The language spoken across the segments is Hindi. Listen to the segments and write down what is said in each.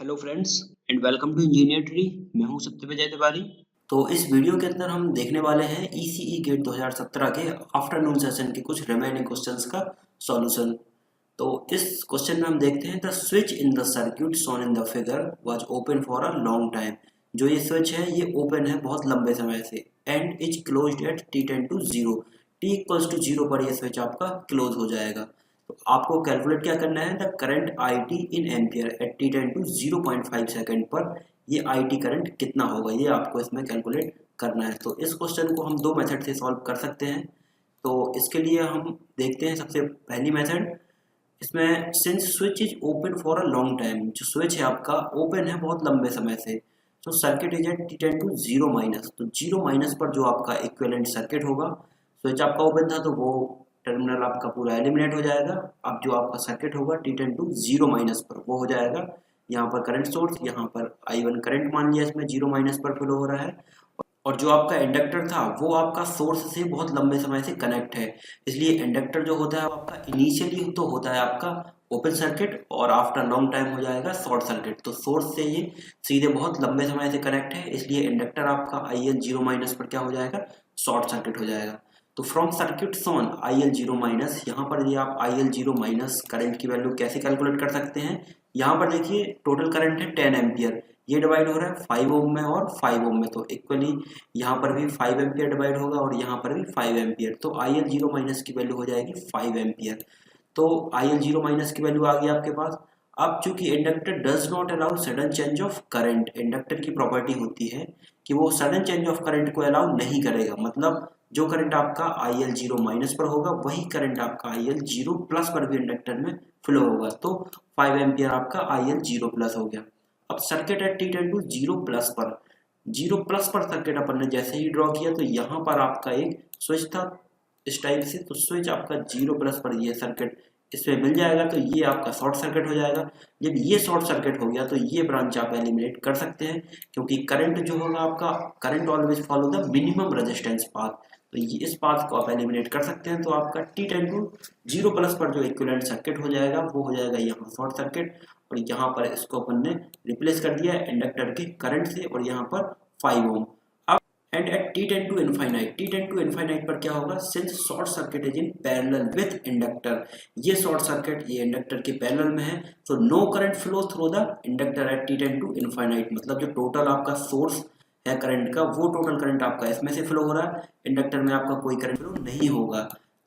Hello friends and welcome to engineer tree. मैं हूं सत्यविजय तिवारी। तो इस वीडियो के अंदर हम देखने वाले हैं ईसीई गेट 2017 के आफ्टरनून सेशन के कुछ रिमेनिंग क्वेश्चंस का सॉल्यूशन। तो इस क्वेश्चन में हम देखते हैं the switch in the circuit shown in the figure was open for a long time. जो ये स्विच है ये ओपन है बहुत लंबे समय से and is closed at T ten to zero. T equals to zero पर ये स्विच आपका क्लोज हो जाएगा। तो आपको कैलकुलेट क्या करना है the current I T in ampere at T ten to 0.5 second पर ये आई टी करंट कितना होगा ये आपको इसमें कैलकुलेट करना है। तो इस क्वेश्चन को हम दो मेथड से सॉल्व कर सकते हैं। तो इसके लिए हम देखते हैं सबसे पहली मेथड। इसमें since switch is open for a long time, जो स्विच है आपका ओपन है बहुत लंबे समय से, तो circuit is at T ten to zero minus. तो जीरो माइनस पर जो आपका इक्विवेलेंट सर्किट होगा, स्विच आपका ओपन था तो वो टर्मिनल आपका पूरा एलिमिनेट हो जाएगा। अब जो आपका सर्किट होगा T ten to zero minus पर वो हो जाएगा यहाँ पर करंट सोर्स, यहाँ पर आई वन करंट मान लिया इसमें जीरो माइनस पर फ्लो हो रहा है। और जो आपका इंडक्टर था वो आपका सोर्स से बहुत लंबे समय से कनेक्ट है, इसलिए इंडक्टर जो होता है आपका इनिशियली तो होता है आपका ओपन सर्किट और आफ्टर लॉन्ग टाइम हो जाएगा शॉर्ट सर्किट। तो सोर्स से ये सीधे बहुत लंबे समय से कनेक्ट है, इसलिए इंडक्टर आपका आई एल जीरो माइनस पर क्या हो जाएगा, शॉर्ट सर्किट हो जाएगा। तो from circuit Son I L zero minus, यहाँ पर ये आप I L zero minus current की वैल्यू कैसे कैलकुलेट कर सकते हैं। यहाँ पर देखिए टोटल करंट है 10 एम्पियर, ये डिवाइड हो रहा है 5 ओम में और 5 ओम में, तो इक्वली यहाँ पर भी 5 एम्पियर डिवाइड होगा और यहाँ पर भी 5 एम्पियर। तो आई एल जीरो माइनस की वैल्यू हो जाएगी 5 एम्पियर। तो आई एल जीरो माइनस की वैल्यू आ गई आपके पास। अब चूंकि inductor does not allow sudden change of current, inductor की प्रॉपर्टी होती है कि वो सडन चेंज ऑफ करंट को अलाउ नहीं करेगा, मतलब जो करंट आपका आई एल जीरो माइनस पर होगा वही करंट आपका आई एल जीरो प्लस पर भी इंडक्टर में फ्लो होगा। तो 5 एम्पियर आपका आई एल जीरो प्लस हो गया। अब circuit at T ten to zero plus पर, जीरो प्लस पर सर्किट अपन ने जैसे ही ड्रॉ किया तो यहाँ पर आपका एक स्विच था इस टाइप से, तो स्विच आपका जीरो प्लस पर ये सर्किट इसमें मिल जाएगा, तो ये आपका शॉर्ट सर्किट हो जाएगा। जब ये शॉर्ट सर्किट हो गया तो ये ब्रांच आप एलिमिनेट कर सकते हैं, क्योंकि करंट जो होगा आपका, current always follow the minimum resistance path, तो ये इस पाथ को आप एलिमिनेट कर सकते हैं। तो आपका T ten to zero plus पर जो इक्विवेलेंट सर्किट हो जाएगा वो हो जाएगा यहाँ शॉर्ट सर्किट, और यहाँ पर इसको अपन ने रिप्लेस कर दिया इंडक्टर के करंट से और यहाँ पर 5 ओम। अब and at T ten to infinite, T ten to infinite पर क्या होगा, since short circuit is in parallel with inductor, ये शॉर्ट सर्किट ये इंडक्टर के पैरेलल में है, तो no current flow through the inductor at T ten to infinite, मतलब जो टोटल आपका सोर्स है करंट का वो टोटल करंट आपका इसमें से फ्लो हो रहा है, इंडक्टर में आपका कोई करंट फ्लो नहीं होगा।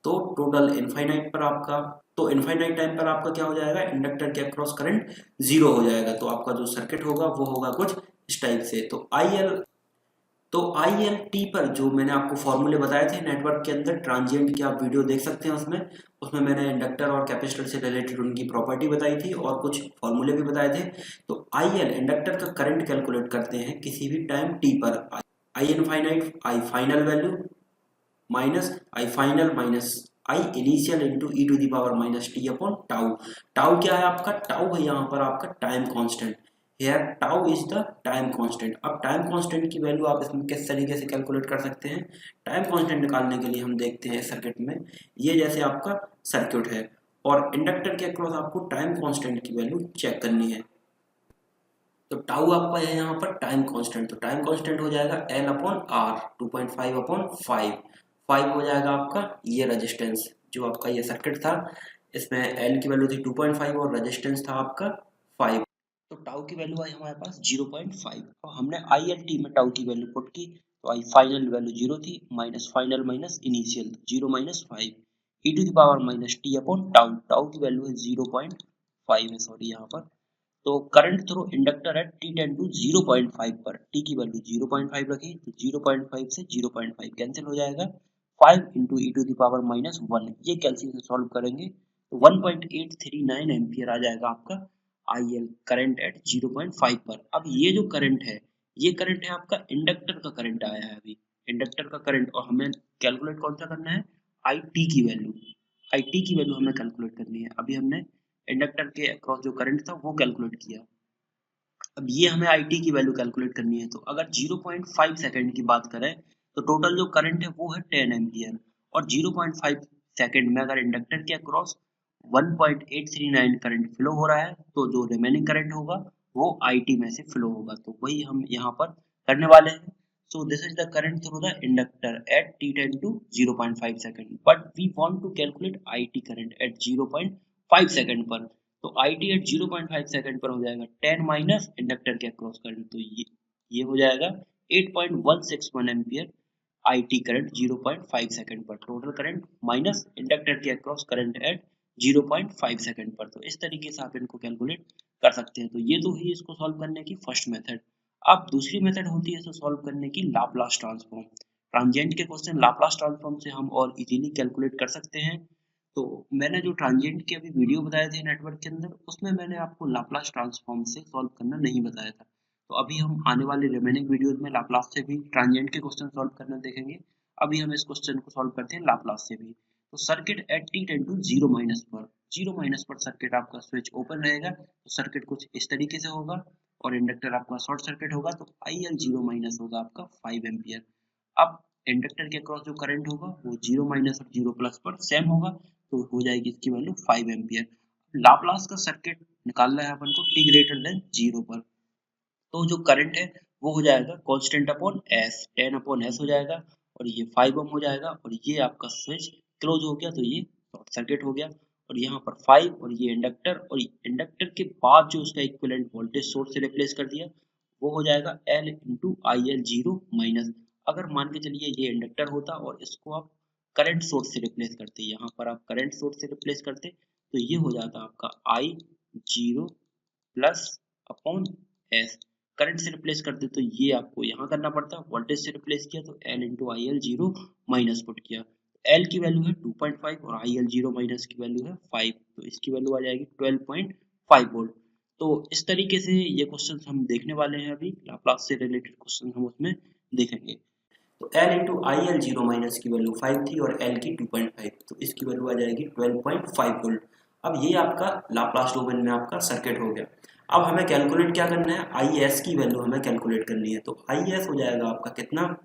तो टोटल इनफाइनाइट पर आपका, तो इनफाइनाइट टाइम पर आपका क्या हो जाएगा, इंडक्टर के अक्रॉस करंट जीरो हो जाएगा। तो आपका जो सर्किट होगा वो होगा कुछ इस टाइप से। तो आई एल टी पर जो मैंने आपको फॉर्मूले बताए थे नेटवर्क के अंदर ट्रांजिएंट की, आप वीडियो देख सकते हैं उसमें, उसमें मैंने इंडक्टर और कैपेसिटर से रिलेटेड उनकी प्रॉपर्टी बताई थी और कुछ फॉर्मूले भी बताए थे। तो आई एल इंडक्टर का करंट कैलकुलेट करते हैं किसी भी टाइम टी पर, I infinite I final value minus I final minus I initial into E to the power minus T upon tau. Tau क्या है आपका, टाउ है यहाँ पर आपका time constant, here tau is the time constant. अब टाइम कांस्टेंट की वैल्यू आप इसमें किस तरीके से कैलकुलेट कर सकते हैं, टाइम कांस्टेंट निकालने के लिए हम देखते हैं सर्किट में, ये जैसे आपका सर्किट है और इंडक्टर के अक्रॉस आपको टाइम कांस्टेंट की वैल्यू चेक करनी है। तो टाउ आपका है यहाँ पर टाइम कांस्टेंट, तो टाइम कांस्टेंट हो जाएगा एल अपॉन आर, 2.5 अपॉन 5 हो जाएगा आपका ये रेजिस्टेंस। जो आपका ये सर्किट था इसमें एल की वैल्यू थी 2.5 और रेजिस्टेंस था आपका 5, तो टाउ की वैल्यू आई हमारे पास 0.5। और हमने आई एल टी में टाउ की वैल्यू पुट की, तो आई फाइनल वैल्यू 0 थी, minus final minus initial 0 minus 5 E to the power minus T upon tau, tau की वैल्यू है 0.5 है, सॉरी यहाँ पर। तो करंट थ्रू इंडक्टर है टी टेन टू 0.5 पर, टी की वैल्यू 0.5 रखी, तो 0.5 से 0.5 कैंसिल हो जाएगा, 5 into E to the power minus 1, ये कैलसी से सॉल्व करेंगे तो 1.839 एम्पियर आ जाएगा आपका आई एल करंट एट 0.5 पर। अब ये जो करंट है ये करंट है आपका इंडक्टर का करंट आया है अभी, इंडक्टर का करंट, और हमें कैलकुलेट कौन सा करना है, आई टी की वैल्यू, आई टी की वैल्यू हमें कैलकुलेट करनी है। अभी हमने इंडक्टर के अक्रॉस जो करंट था वो कैलकुलेट किया, अब ये हमें आई टी की वैल्यू कैलकुलेट करनी है। तो अगर 0.5 सेकंड की बात करें तो टोटल जो करंट है वो है 10 एम्पियर, और 0.5 सेकंड में अगर इंडक्टर के अक्रॉस 1.839 करंट फ्लो हो रहा है तो जो रिमेनिंग करंट होगा वो IT में से फ्लो होगा। तो वही हम यहाँ पर करने वाले हैं। So this is the current through the inductor at t10 to 0.5 second. But we want to calculate IT current at 0.5 second पर। तो IT at 0.5 second पर हो जाएगा 10 माइनस इंडक्टर के अक्रॉस करंट, तो ये हो जाएगा 8.161 एम्पियर IT करंट 0.5 सेकंड पर, टोटल करंट माइनस इंडक्टर के अक्रॉस करंट एट 0.5 सेकंड पर। तो इस तरीके से आप इनको कैलकुलेट कर सकते हैं। तो ये तो ही इसको सॉल्व करने की फर्स्ट मेथड। अब दूसरी मेथड होती है इसको सॉल्व करने की लाप्लास ट्रांसफॉर्म। ट्रांजिएंट के क्वेश्चन लाप्लास ट्रांसफॉर्म से हम और इजीली कैलकुलेट कर सकते हैं। तो मैंने जो ट्रांजिएंट के अभी वीडियो बताए थे नेटवर्क के अंदर, उसमें मैंने आपको लाप्लास ट्रांसफॉर्म से सॉल्व करना नहीं बताया था। तो अभी हम आने वाले रिमेनिंग वीडियोस में लाप्लास से भी ट्रांजिएंट के क्वेश्चन सॉल्व करना देखेंगे। अभी हम इस क्वेश्चन को सॉल्व करते हैं लाप्लास से भी। तो circuit at T ten to 0 minus पर, 0 माइनस पर सर्किट आपका स्विच ओपन रहेगा, तो सर्किट कुछ इस तरीके से होगा और इंडक्टर आपका शॉर्ट सर्किट होगा। तो IL 0 माइनस होगा आपका 5 एम्पियर। अब इंडक्टर के अक्रॉस जो करंट होगा वो 0 माइनस और 0 प्लस पर सेम होगा, तो हो जाएगी इसकी वैल्यू 5 एम्पियर। लाप्लास का सर्किट निकालना है अपन को t ग्रेटर देन 0 पर। तो जो करंट है वो हो जाएगा constant upon S, 10 upon S हो जाएगा, और ये 5 ओम हो जाएगा, और ये आपका स्विच क्लोज हो गया, तो ये शॉर्ट सर्किट हो गया। और यहाँ पर 5 और ये इंडक्टर, और इंडक्टर के बाद जो उसका इक्विवेलेंट वोल्टेज सोर्स से रिप्लेस कर दिया, वो हो जाएगा L into I L 0 minus. अगर मान के चलिए ये इंडक्टर होता और इसको आप करंट सोर्स से रिप्लेस करते, यहाँ पर आप करंट सोर्स से रिप्लेस करते, तो ये हो जाता आपका I0 plus upon S. Current से रिप्लेस करते तो ये आपको यहाँ करना पड़ता, वोल्टेज से रिप्लेस किया तो L into I L 0 minus put किया। L की वैल्यू है 2.5 और IL 0 माइनस की वैल्यू है 5, तो इसकी वैल्यू आ जाएगी 12.5 वोल्ट। तो इस तरीके से ये क्वेश्चन हम देखने वाले हैं। अभी लाप्लास से रिलेटेड क्वेश्चन हम उसमें देखेंगे। तो L into I L 0 minus की वैल्यू 5 थी और L की 2.5, तो इसकी वैल्यू आ जाएगी 12.5 वोल्ट। अब ये आपका लाप्लास डोमेन में आपका सर्किट हो गया। अब हमें कैलकुलेट क्या करना है, IS की वैल्यू हमें कैलकुलेट करनी है। तो IS हो जाएगा आपका कितना,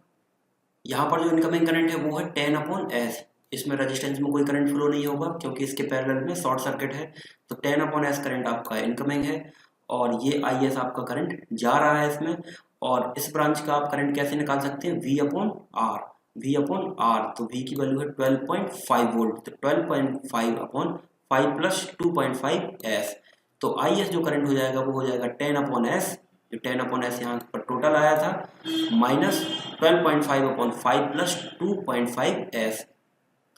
यहाँ पर जो इनकमिंग करंट है वो है 10 अपॉन एस। इसमें रेजिस्टेंस में कोई करंट फ्लो नहीं होगा क्योंकि इसके पैरेलल में शॉर्ट सर्किट है। तो 10 अपॉन एस करंट आपका इनकमिंग है, और ये IS आपका करंट जा रहा है इसमें। और इस ब्रांच का आप करंट कैसे निकाल सकते हैं, V upon R, V upon R. तो V की वैल्यू है 12.5 वोल्ट, तो 12.5 अपॉन 5 प्लस 2.5 एस। तो IS जो करंट हो जाएगा वो हो जाएगा 10 अपॉन एस, जो 10 अपॉन एस यहाँ पर टोटल आया था, माइनस 12.5 अपॉन 5 प्लस 2.5 एस।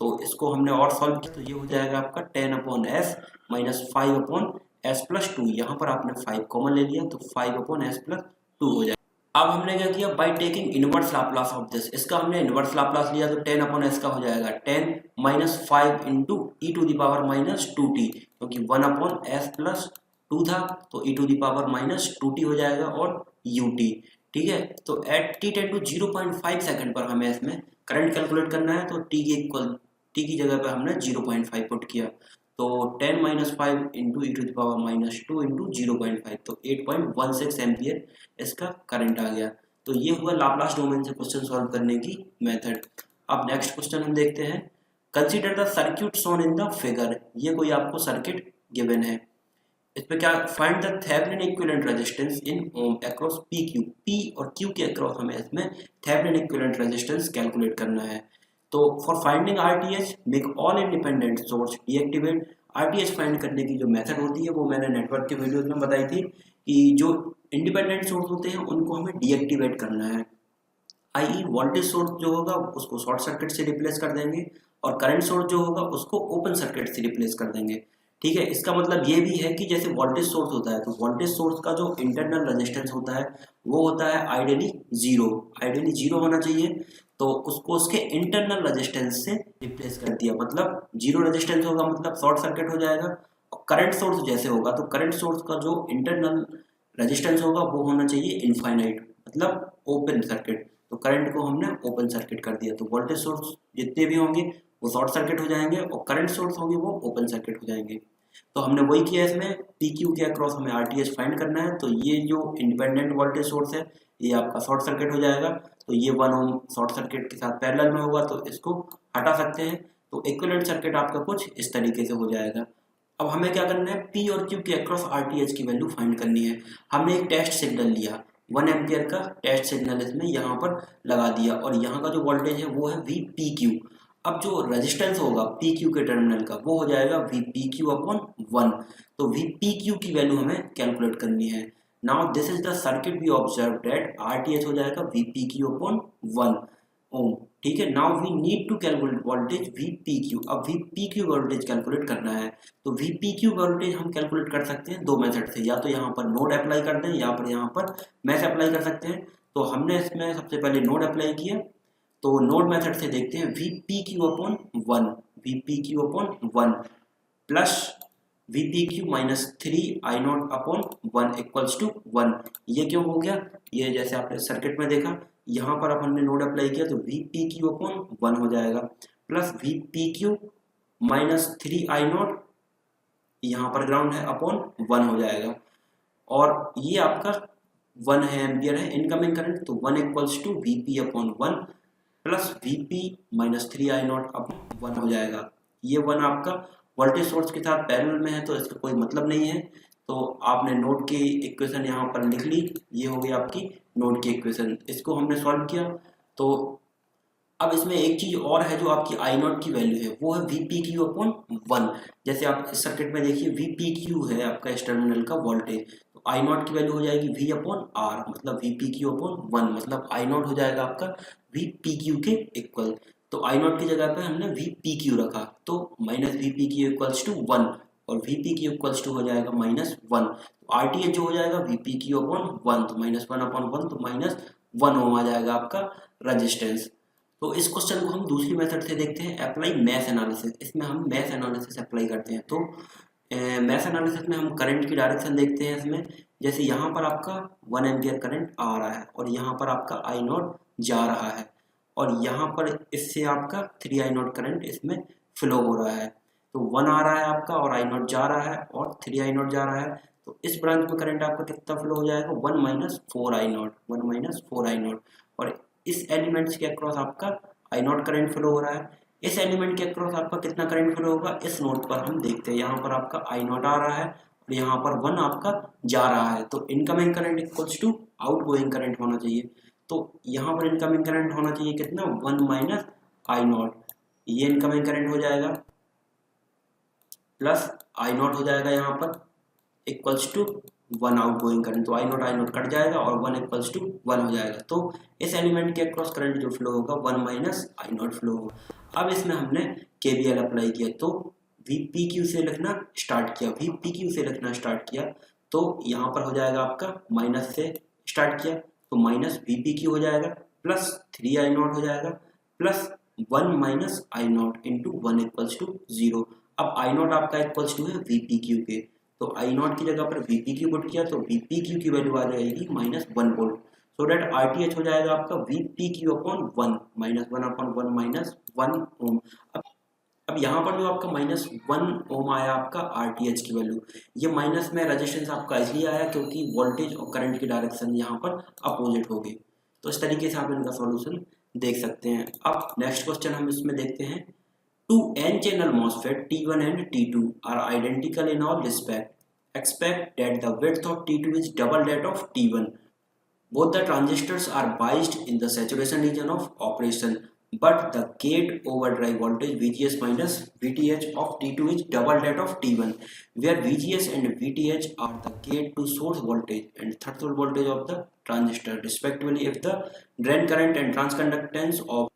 तो इसको हमने और सॉल्व किया तो ये हो जाएगा आपका 10 upon S minus 5 upon S plus 2। यहाँ पर आपने 5 कॉमन ले लिया तो 5 अपॉन एस प्लस 2 हो जाएगा। अब हमने क्या किया, by taking inverse Laplace of this, इसका हमने इनवर्स लाप्लास लिया तो 10 अपॉन एस का हो जाएगा 10 minus 5 into E to the power minus 2t, क्योंकि 1 अपॉन एस प्लस 2 था तो E to the power minus 2t हो जाएगा और ut। ठीक है, तो at T ten to 0.5 second पर हमें इसमें करंट कैलकुलेट करना है। तो t की जगह पर हमने 0.5 पुट किया, तो 10 minus 5 into E to the power minus 2 into 0.5, तो 8.16 एम्पियर इसका करंट आ गया। तो ये हुआ लाप्लास डोमेन से क्वेश्चन सॉल्व करने की मेथड। अब नेक्स्ट क्वेश्चन हम देखते हैं, consider the circuit shown in the figure. ये कोई आपको सर्किट गिवन है, इस पे क्या, find the Thevenin equivalent resistance in ohm across P Q. P और क्यू के अक्रॉस हमें इसमें थेवेनिन इक्विवेलेंट रेजिस्टेंस कैलकुलेट करना है। तो for finding RTH make all independent source deactivate. RTH find करने की जो मेथड होती है वो मैंने नेटवर्क के वीडियोस में बताई थी कि जो इंडिपेंडेंट सोर्स होते हैं उनको हमें डीएक्टिवेट करना है। आई वोल्टेज सोर्स जो होगा उसको शॉर्ट सर्किट से रिप्लेस कर देंगे, और करंट सोर्स जो होगा उसको ओपन सर्किट से रिप्लेस कर देंगे। ठीक है, इसका मतलब ये भी है कि जैसे वोल्टेज सोर्स होता है तो वोल्टेज सोर्स का जो इंटरनल रेजिस्टेंस होता है वो होता है आइडियली जीरो होना चाहिए। तो उसको उसके इंटरनल रेजिस्टेंस से रिप्लेस कर दिया, मतलब जीरो रेजिस्टेंस होगा मतलब शॉर्ट सर्किट हो जाएगा। और करंट सोर्स जैसे होगा तो करंट सोर्स का जो इंटरनल रेजिस्टेंस होगा वो होना चाहिए इनफाइनाइट, मतलब ओपन सर्किट। तो करंट को हमने ओपन सर्किट कर दिया, तो वोल्टेज सोर्स जितने भी होंगे वो शॉर्ट सर्किट हो जाएंगे और करंट सोर्स होंगे वो ओपन सर्किट हो जाएंगे। तो हमने वही किया, इसमें पी क्यू के अक्रॉस हमें आरटीएच फाइंड करना है। तो ये जो इंडिपेंडेंट वोल्टेज सोर्स है ये आपका शॉर्ट सर्किट हो जाएगा, तो ये 1 ओम शॉर्ट सर्किट के साथ पैरेलल में होगा तो इसको हटा सकते हैं। तो इक्विवेलेंट सर्किट आपका कुछ इस तरीके से हो जाएगा। अब हमें क्या करना है, पी और क्यू के अक्रॉस आरटीएच की वैल्यू फाइंड करनी है। हमने एक टेस्ट सिग्नल लिया, 1 एम्पियर का टेस्ट सिग्नल इसमें यहाँ पर लगा दिया और यहाँ का जो वोल्टेज है वो है वी पी क्यू। अब जो रेजिस्टेंस होगा पी क्यू के टर्मिनल का वो हो जाएगा वी पी क्यू अपॉन 1। तो वी पी क्यू की वैल्यू हमें कैलकुलेट करनी है। Now this is the circuit we observe that RTH हो जाएगा V P Q upon 1 ohm. ठीक है, now we need to calculate voltage V P Q. अब V P Q voltage calculate करना है, तो वी पी क्यू वोल्टेज हम कैलकुलेट कर सकते हैं दो मेथड से, या तो यहाँ पर नोड अप्लाई कर दें या पर यहाँ पर मैथ अप्लाई कर सकते हैं। तो हमने इसमें सबसे पहले नोड अप्लाई किया, तो नोड मेथड से देखते हैं V P Q upon 1, V P Q upon 1 plus V P Q minus 3 I naught upon 1 equals to 1। ये क्यों हो गया, ये जैसे आपने सर्किट में देखा, यहाँ पर अपन ने नोड अप्लाई किया तो वी पी क्यू अपॉन 1 हो जाएगा plus V P Q minus 3 I not, यहाँ पर ग्राउंड है, अपॉन 1 हो जाएगा। और ये आपका 1 है एम्पियर है इनकमिंग करंट, तो 1 equals to V P upon 1 plus V P minus 3 I naught upon 1 हो जाएगा। ये 1 आपका वोल्टेज सोर्स के साथ पैरेलल में है तो इसका कोई मतलब नहीं है, तो आपने नोड की इक्वेशन यहाँ पर लिख ली, ये हो गई आपकी नोड की इक्वेशन। इसको हमने सॉल्व किया, तो अब इसमें एक चीज और है जो आपकी आई नॉट की वैल्यू है, वो है वी पी क्यू अपॉन 1। जैसे आप इस सर्किट में देखिए वी पी क्यू है आपका इस टर्मिनल का वोल्टेज, तो आई नॉट की वैल्यू हो जाएगी वी अपॉन आर, मतलब वी पी क्यू अपॉन 1, मतलब आई नॉट हो जाएगा आपका वी पी क्यू के इक्वल। तो आई नॉट की जगह पे हमने वी पी क्यू रखा, तो minus V P Q equals to 1 और V P Q equals to हो जाएगा माइनस 1। तो आर टी एच जो हो जाएगा वी पी क्यू अपॉन 1, तो माइनस 1 अपॉन 1, तो माइनस 1 ओम आ जाएगा आपका रजिस्टेंस। तो इस क्वेश्चन को हम दूसरी मेथड से देखते हैं, अप्लाई मैथ एनालिसिस। इसमें हम मैथ एनालिसिस अप्लाई करते हैं। तो मैथ एनालिसिस में हम करंट की डायरेक्शन देखते हैं इसमें। जैसे यहाँ पर आपका 1 एम्पियर करंट आ रहा है और यहाँ पर आपका आई नॉट जा रहा है और यहाँ पर इससे आपका 3 आई नॉट करंट इसमें फ्लो हो रहा है। तो 1 आ रहा है आपका और आई नॉट जा रहा है और 3 आई नॉट जा रहा है, तो इस ब्रांच में करंट आपका कितना फ्लो हो जाएगा, 1 minus 4 I not, 1 minus 4 I not. और इस एलिमेंट्स के अक्रॉस आपका आई नॉट करंट फ्लो हो रहा है। इस एलिमेंट के अक्रॉस आपका कितना करंट फ्लो होगा, इस नोड पर हम देखते हैं, यहाँ पर आपका आई नॉट आ रहा है और यहाँ पर 1 आपका जा रहा है, तो incoming current equals to outgoing current होना चाहिए। तो यहाँ पर इनकमिंग करंट होना चाहिए कितना, 1 माइनस आई नॉट, ये इनकमिंग करंट हो जाएगा प्लस आई नॉट हो जाएगा यहाँ पर equals to 1 outgoing current, तो आई नॉट कट जाएगा और 1 इक्वल्स टू 1 हो जाएगा। तो इस एलिमेंट के अक्रॉस करंट जो फ्लो होगा 1 माइनस आई नॉट फ्लो होगा। अब इसमें हमने केवीएल अप्लाई किया, तो वी पी क्यू से लिखना स्टार्ट किया, वी पी क्यू से लिखना स्टार्ट किया, तो यहाँ पर हो जाएगा आपका माइनस से स्टार्ट किया, तो माइनस वी पी क्यू हो जाएगा प्लस 3 आई नॉट हो जाएगा plus 1 minus I naught into 1 equals to 0। अब आई नॉट आपका इक्वल्स टू है वी पी क्यू के, तो आई नॉट की जगह पर वी पी क्यू पुट किया, तो वी पी क्यू की वैल्यू आ जाएगी माइनस 1 वोल्ट। सो डेट आर टी एच हो जाएगा आपका we P Q upon 1 minus 1 upon 1 minus 1 ओम। अब यहाँ पर जो आपका माइनस 1 ओम आया आपका आर टी एच की वैल्यू, ये माइनस में रेजिस्टेंस आपका इसलिए आया क्योंकि वोल्टेज और करंट की डायरेक्शन यहाँ पर अपोजिट होगी। तो इस तरीके से आप इनका सॉल्यूशन देख सकते हैं। अब नेक्स्ट क्वेश्चन हम इसमें देखते हैं, two n-channel MOSFET T1 and T2 are identical in all respect. Expect that the width of T2 is double that of T1. Both the transistors are biased in the saturation region of operation, but the gate overdrive voltage VGS minus VTH of T2 is double that of T1, where VGS and VTH are the gate to source voltage and threshold voltage of the transistor respectively. If the drain current and transconductance of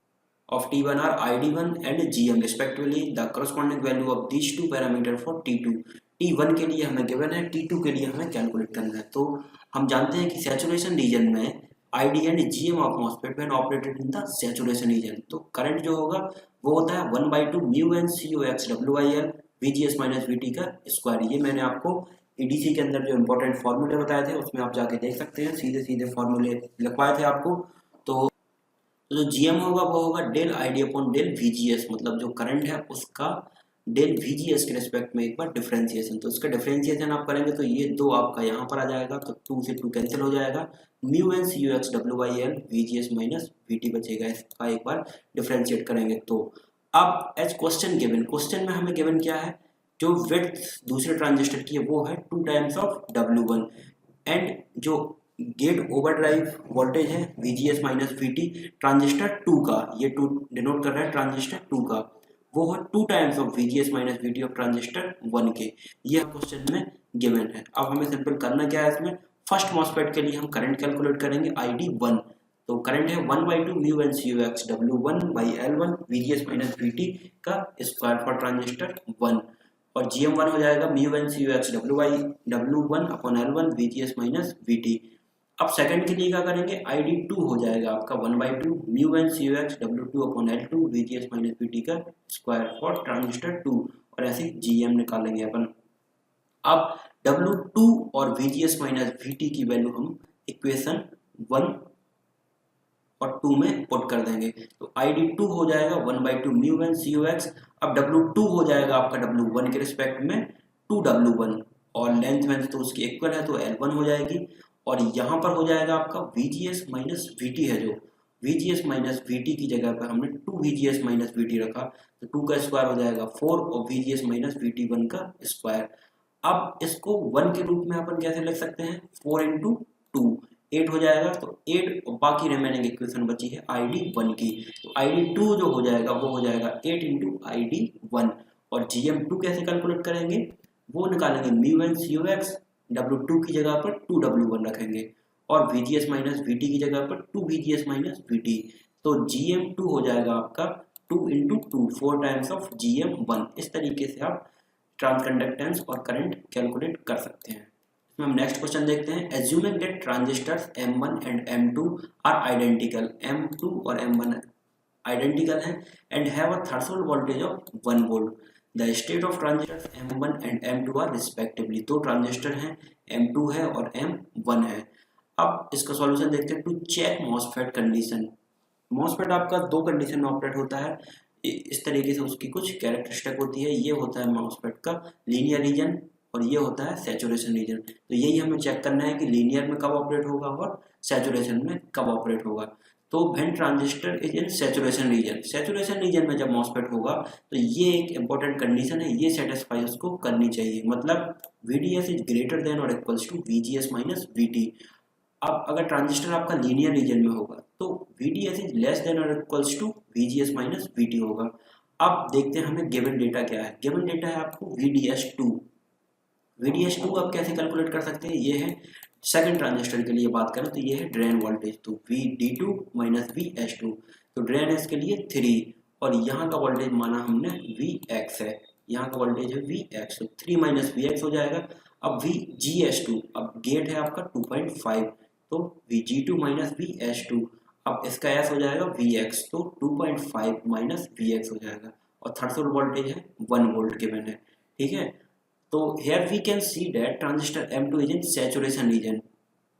T1 are ID1 and GM respectively, the corresponding value of these two parameter for T2. T1 के लिए हमें गिवन है, T2 के लिए हमें कैलकुलेट करना है। तो हम जानते हैं कि सैचुरेशन रीजन में ID and GM of MOSFET when operated in the saturation region, तो करंट जो होगा वो होता है 1/2 mu N COX WIL VGS minus VT का स्क्वायर। ये मैंने आपको EDC के अंदर जो इंपॉर्टेंट फॉर्मूले बताए थे उसमें आप जाके देख सकते हैं, सीधे सीधे फॉर्मूले लिखवाए थे आपको। तो जो जीएम होगा वो होगा del ID upon del VGS, मतलब जो करंट है उसका डेल वीजीएस के रिस्पेक्ट में एक बार डिफरेंशिएशन। तो इसका डिफरेंशिएशन आप करेंगे तो ये 2 आपका यहाँ पर आ जाएगा, तो 2 से 2 कैंसिल हो जाएगा, mu N COX WIL VGS minus VT बचेगा। इसका एक बार डिफरेंशिएट करेंगे। तो अब एज क्वेश्चन गिवन, क्वेश्चन में हमें गिवन क्या है, जो विड्थ दूसरे ट्रांजिस्टर की है वो है 2 टाइम्स ऑफ W1 एंड जो गेट ओवरड्राइव वोल्टेज है VGS माइनस VT ट्रांजिस्टर 2 का, ये 2 डिनोट कर रहा है ट्रांजिस्टर 2 का, वो है 2 times of VGS minus VT of transistor 1 के। ये क्वेश्चन में गिवन है। अब हमें सिंपल करना क्या है इसमें, फर्स्ट मॉसफेट के लिए हम करंट कैलकुलेट करेंगे ID1। तो करंट है 1/2 mu N C U X W1/L1 VGS minus VT का स्क्वायर फॉर ट्रांजिस्टर 1, और GM1 हो जाएगा mu N C U X W1/L1 VGS minus VT। अब सेकंड के लिए क्या करेंगे, ID2 हो जाएगा आपका 1/2 mu N C U X W2/L2 VGS minus VT का स्क्वायर फॉर ट्रांजिस्टर 2, और ऐसे GM निकालेंगे अपन। अब W2 और VGS माइनस VT की वैल्यू हम इक्वेशन 1 और 2 में पुट कर देंगे। तो ID2 हो जाएगा 1/2 mu N C U X, अब W2 हो जाएगा आपका W1 के रिस्पेक्ट में 2W1, और लेंथ में तो उसकी इक्वल है तो L1 हो जाएगी, और यहाँ पर हो जाएगा आपका VGS माइनस VT है, जो VGS माइनस VT की जगह पर हमने 2 VGS माइनस VT रखा, तो 2 का स्क्वायर हो जाएगा 4 और VGS माइनस VT 1 का स्क्वायर। अब इसको 1 के रूप में अपन कैसे लिख सकते हैं, 4 इंटू 2 8 हो जाएगा, तो 8 और बाकी रिमेनिंग इक्वेशन बची है ID1 की, तो ID2 जो हो जाएगा वो हो जाएगा 8 इंटू ID1, और GM2 कैसे कैलकुलेट करेंगे, वो निकालेंगे mu N C U X W2 की जगह पर 2W1 रखेंगे, और VGS माइनस VT की जगह पर 2 VGS माइनस VT, तो GM2 हो जाएगा आपका 2 इंटू 2 4 टाइम्स ऑफ GM1। इस तरीके से आप ट्रांसकंडक्टेंस और करंट कैलकुलेट कर सकते हैं। इसमें हम नेक्स्ट क्वेश्चन देखते हैं। Assuming that transistors M1 and M2 are identical, M2 और M1 आइडेंटिकल हैं and have a threshold voltage of 1 volt, the state of transistors M1 and M2 are respectively. दो ट्रांजिस्टर हैं, M2 है और M1 है। अब इसका सॉल्यूशन देखते हैं। To check MOSFET condition, MOSFET आपका दो कंडीशन में ऑपरेट होता है, इस तरीके से उसकी कुछ कैरेक्टरिस्टिक होती है। ये होता है मॉसफेट का लीनियर रीजन और ये होता है सैचुरेशन रीजन। तो यही हमें चेक करना है कि लीनियर में कब ऑपरेट होगा और सैचुरेशन में कब ऑपरेट होगा। तो when transistor is in saturation region, saturation region में जब मॉसफेट होगा तो ये एक इंपॉर्टेंट कंडीशन है, ये सेटिस्फाई उसको करनी चाहिए, मतलब VDS इज ग्रेटर देन और equals to VGS minus VT। अब अगर ट्रांजिस्टर आपका लीनियर रीजन में होगा तो VDS इज लेस देन और equals to VGS minus VT होगा। अब देखते हैं हमें गिवन डेटा क्या है। गिवन डेटा है आपको VDS2। VDS2 आप कैसे कैलकुलेट कर सकते हैं, ये है सेकंड ट्रांजिस्टर के लिए बात करें तो ये है ड्रेन वोल्टेज, तो VD2 माइनस VS2, तो ड्रेन है इसके लिए 3 और यहाँ का वोल्टेज माना हमने Vx है, यहाँ का वोल्टेज है Vx, तो 3 माइनस Vx हो जाएगा। अब VGS2, अब गेट है आपका 2.5, तो VG2 माइनस VS2, अब इसका S हो जाएगा Vx, तो 2.5 माइनस Vx हो जाएगा, और थ्रेशोल्ड वोल्टेज है 1 वोल्ट गिवन है, ठीक है। तो here we can see that transistor M2 is in saturation region।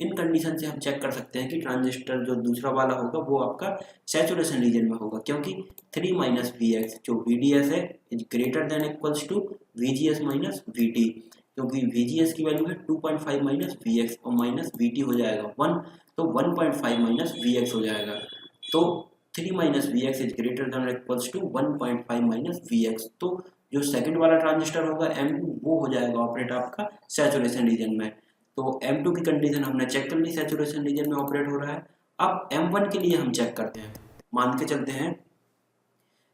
In condition से हम चेक कर सकते हैं कि ट्रांजिस्टर जो दूसरा वाला होगा वो आपका सैचुरेशन रीजन में होगा, क्योंकि 3 माइनस Vx जो VDS है is greater than equals to VGS minus VT, क्योंकि VGS की वैल्यू है 2.5 माइनस Vx और माइनस VT हो जाएगा 1, तो 1.5 माइनस Vx हो जाएगा, तो 3 minus Vx is greater than equals to 1.5 minus Vx। तो जो सेकंड वाला ट्रांजिस्टर होगा M2 वो हो जाएगा ऑपरेट आपका सैचुरेशन रीजन में। तो M2 की कंडीशन हमने चेक कर ली, सैचुरेशन रीजन में ऑपरेट हो रहा है। अब M1 के लिए हम चेक करते हैं, मान के चलते हैं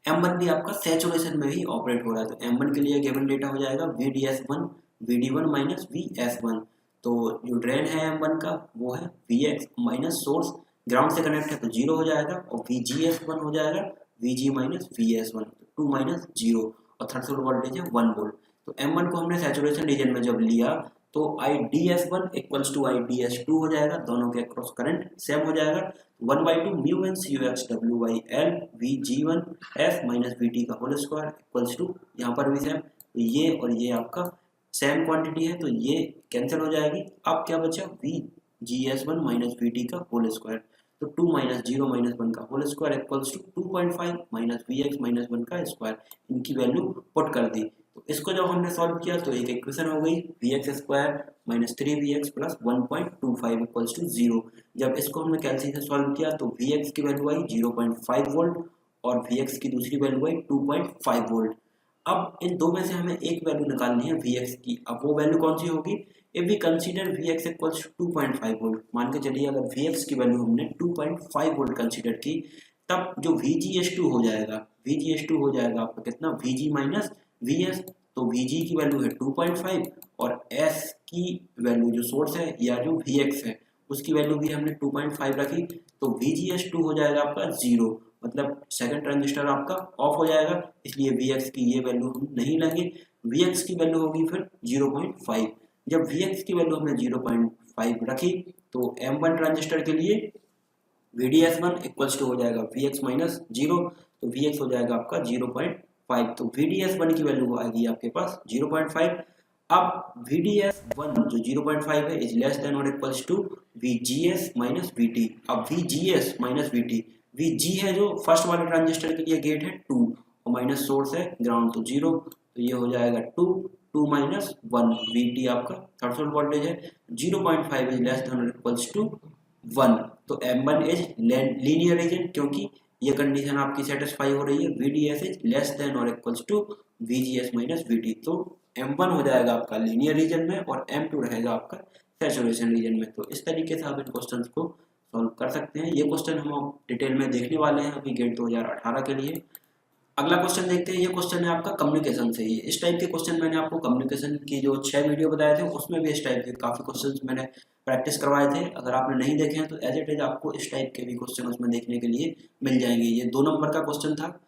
M1 भी आपका सैचुरेशन में ही ऑपरेट हो रहा है, तो M1 के लिए गिवन डेटा हो जाएगा VDS1 VD1 माइनस VS1। तो जो ड्रेन है M1 का वो है Vx माइनस सोर्स ग्राउंड से कनेक्ट है तो 0 हो जाएगा, और VGS1 हो जाएगा VG माइनस VS1, 2 माइनस 0, और थ्रेशोल्ड वोल्टेज है 1 वोल्ट। तो M1 को हमने सैचुरेशन रीजन में जब लिया तो IDS1 इक्वल्स टू IDS2 हो जाएगा, दोनों के अक्रॉस करंट सेम हो जाएगा, 1/2 mu N C U X W/L VG1 F minus VT का होल स्क्वायर इक्वल्स टू, यहाँ पर भी सेम, तो ये और ये आपका सेम क्वांटिटी है तो ये कैंसिल हो जाएगी। अब क्या बचा VGS1 माइनस VT का होल स्क्वायर, तो 2 माइनस 0 माइनस 1 का whole square equals to 2.5 minus Vx minus 1 का स्क्वायर, इनकी वैल्यू पुट कर दी। तो इसको जब हमने सॉल्व किया तो एक इक्वेशन हो गई Vx square minus 3Vx plus 1.25 equals to 0। जब इसको हमने कैलसी से सॉल्व किया तो Vx की वैल्यू आई 0.5 वोल्ट और Vx की दूसरी वैल्यू आई 2.5 वोल्ट। अब इन दो में से हमें एक वैल्यू निकालनी है Vx की। अब वो वैल्यू कौन सी होगी? If we consider Vx equals 2.5 volt, मान के चलिए अगर Vx की वैल्यू हमने 2.5 वोल्ट कंसीडर की, तब जो VGS2 हो जाएगा, VGS2 हो जाएगा आपका कितना? Vg minus Vs। तो Vg की वैल्यू है 2.5 और S की वैल्यू जो सोर्स है या जो Vx है उसकी वैल्यू भी हमने 2.5 रखी, तो VGS2 हो जाएगा आपका 0, मतलब सेकंड ट्रांजिस्टर आपका ऑफ हो जाएगा, इसलिए Vx की ये वैल्यू हम नहीं लेंगे। Vx की वैल्यू होगी फिर 0.5। जब Vx की वैल्यू हमने 0.5 रखी तो M1 ट्रांजिस्टर के लिए VDS1 इक्वल्स टू हो जाएगा Vx माइनस 0, तो Vx हो जाएगा आपका 0.5, तो VDS1 की वैल्यू आएगी आपके पास 0.5। अब VDS1 जो 0.5 है इज लेस देन और equals to VGS minus VT। अब VGS माइनस VT, VG है जो फर्स्ट वाले ट्रांजिस्टर के लिए गेट है 2 और माइनस सोर्स है ग्राउंड तो 0, तो ये हो जाएगा 2 माइनस 1, VT आपका थ्रेशोल्ड वोल्टेज है, 0.5 इज लेस देन और इक्वल्स टू 1, तो M1 इज लीनियर रीजन, क्योंकि ये कंडीशन आपकी सेटिस्फाई हो रही है, VDS इज लेस देन और equals to VGS minus VT, तो M1 हो जाएगा आपका लीनियर रीजन में और M2 रहेगा आपका सैचुरेशन रीजन में। तो इस तरीके से आप इन क्वेश्चंस को सॉल्व कर सकते हैं। ये क्वेश्चन हम डिटेल में देखने वाले हैं अभी गेट 2018 के लिए। अगला क्वेश्चन देखते हैं। ये क्वेश्चन है आपका कम्युनिकेशन से ही। इस टाइप के क्वेश्चन मैंने आपको कम्युनिकेशन की जो 6 वीडियो बताए थे उसमें भी इस टाइप के काफ़ी क्वेश्चंस मैंने प्रैक्टिस करवाए थे। अगर आपने नहीं देखे हैं तो एज इट इज आपको इस टाइप के भी क्वेश्चन उसमें देखने के लिए मिल जाएंगे। ये 2 नंबर का क्वेश्चन था,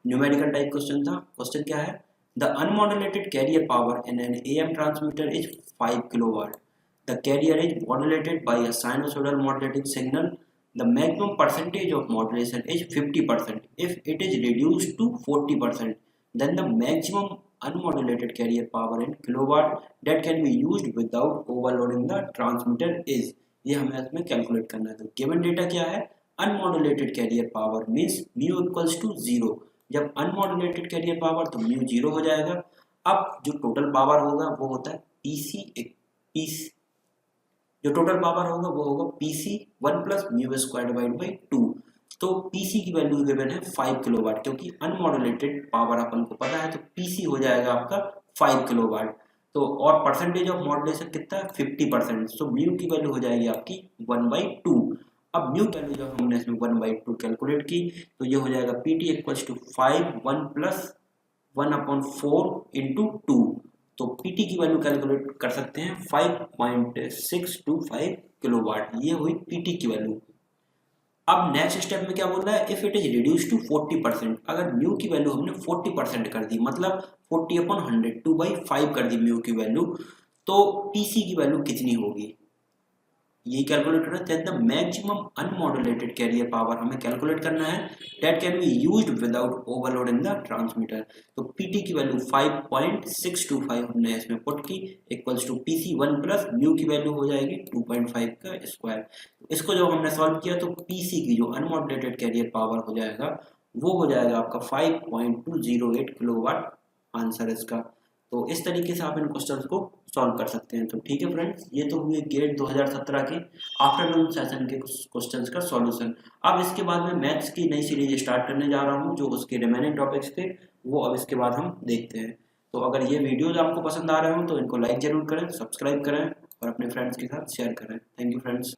न्यूमेरिकल टाइप क्वेश्चन था। क्वेश्चन क्या है? The unmodulated carrier power in an AM transmitter is 5 kilowatt. The carrier is modulated by a sinusoidal modulating signal. The maximum percentage of modulation is 50%. If it is reduced to 40%, then the maximum unmodulated carrier power in kilowatt that can be used without overloading the transmitter is। ये हमें इसमें कैलकुलेट करना है। तो गिवन डेटा क्या है? Unmodulated carrier power means mu equals to 0। जब अनमॉड्यूलेटेड कैरियर पावर तो म्यू 0 हो जाएगा। अब जो टोटल पावर होगा वो होता है पीसी, जो टोटल पावर होगा वो होगा PC 1 plus mu square divide by 2। तो PC की वैल्यू गिवन है 5 किलोवाट, क्योंकि अनमॉड्यूलेटेड पावर अपन को पता है, तो PC हो जाएगा आपका 5 किलोवाट। तो और परसेंटेज ऑफ मॉड्यूलेशन कितना है? 50%। सो म्यू की वैल्यू हो जाएगी आपकी 1/2। अब म्यू की वैल्यू जब हमने इसमें 1/2 कैलकुलेट की तो ये हो जाएगा PT equals to 5 1 plus 1/4 into 2। तो PT की वैल्यू कैलकुलेट कर सकते हैं 5.625 किलोवाट। ये हुई PT की वैल्यू। अब नेक्स्ट स्टेप में क्या बोल रहा है? If it is reduce to 40%, अगर म्यू की वैल्यू हमने 40% कर दी, मतलब 40/100 2/5 कर दी म्यू की वैल्यू, तो PC की वैल्यू कितनी होगी? ये कैलकुलेट करना है। The maximum unmodulated carrier power हमें कैलकुलेट करना है that can be used without overload in the transmitter. तो PT की वैल्यू 5.625 हमने इसमें पुट की equals to PC 1 plus mu की वैल्यू हो जाएगी 2.5 का स्क्वायर। इसको जब हमने सॉल्व किया तो PC की जो अनमॉड्यूलेटेड कैरियर पावर हो जाएगा वो हो जाएगा आपका 5.208 किलोवाट आंसर इसका। तो इस तरीके से आप इन क्वेश्चंस को सॉल्व कर सकते हैं। तो ठीक है फ्रेंड्स, ये तो हुए गेट 2017 के आफ्टरनून सेशन के क्वेश्चंस का सॉल्यूशन। अब इसके बाद मैं मैथ्स की नई सीरीज स्टार्ट करने जा रहा हूँ, जो उसके रिमेनिंग टॉपिक्स थे वो अब इसके बाद हम देखते हैं। तो अगर ये वीडियोज आपको पसंद आ रहे हो तो इनको लाइक जरूर करें, सब्सक्राइब करें और अपने फ्रेंड्स के साथ शेयर करें। Thank you friends.